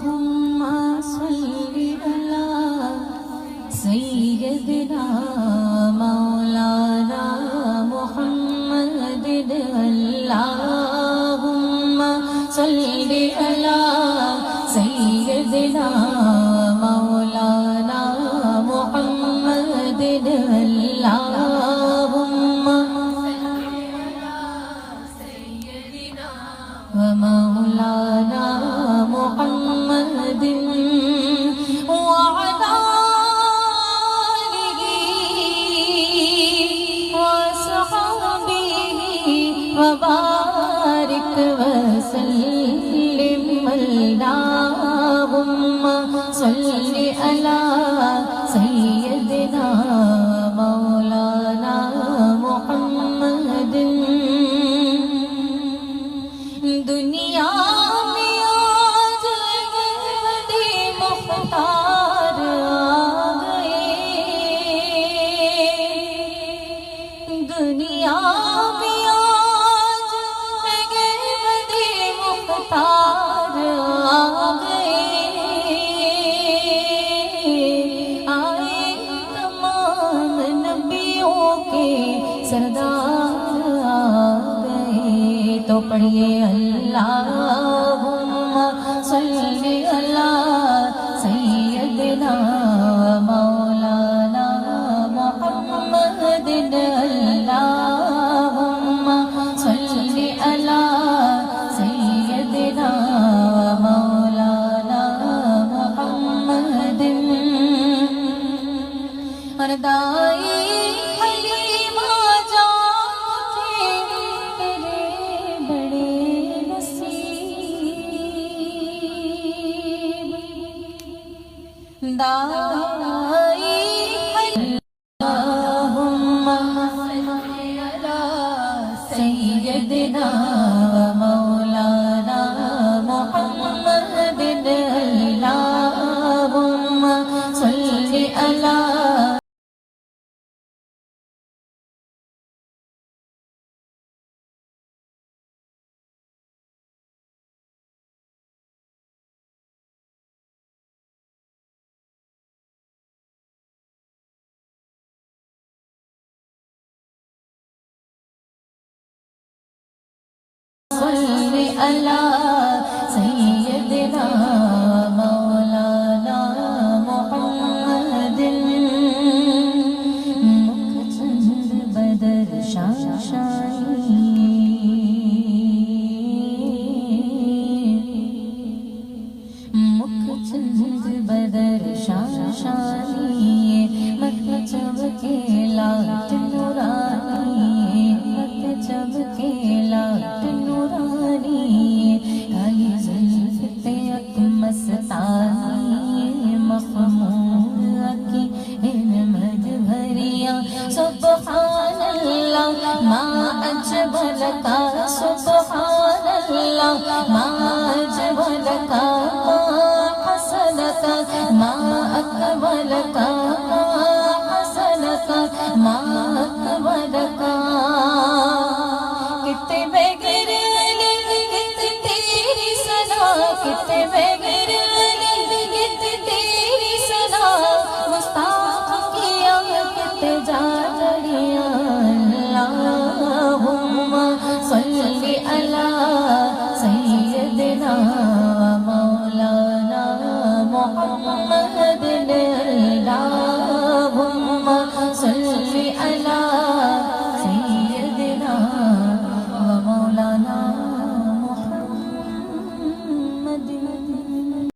اللهم صل على سيدنا مولانا محمد اللهم صل على سيدنا مولانا محمد اللهم ومولانا محمد وعلى آله وصحبه وبارك وسلم اللهم صل على سيدنا مولانا محمد دنیا میں آج بڑے مختار آ گئے دنیا میں آج بڑے مختار آ گئے آئے تمام نبیوں کے سردار آ گئے تو پڑھیے اللہم صلی علی سیدنا مولانا محمد اللہم صلی علی سیدنا مولانا محمد اور دائی حلیمہ جاتے تیرے بڑے نصیب دائی اللہم صل علی سیدنا مولانا محمد اللہم صل علی صل علی سیدنا مولانا محمد مکھ چند بدر شاشانی مکھ چند بدر شاشانی مکھ چمکے لات نورانی مکھ چمکے لات نورانی کالی زلف پہ اک مستانی مخمور کی مد بھریا سبحان اللہ ما اجمل کا سبحان اللہ ما اجمل کا ما حسن کا ما اکمل کا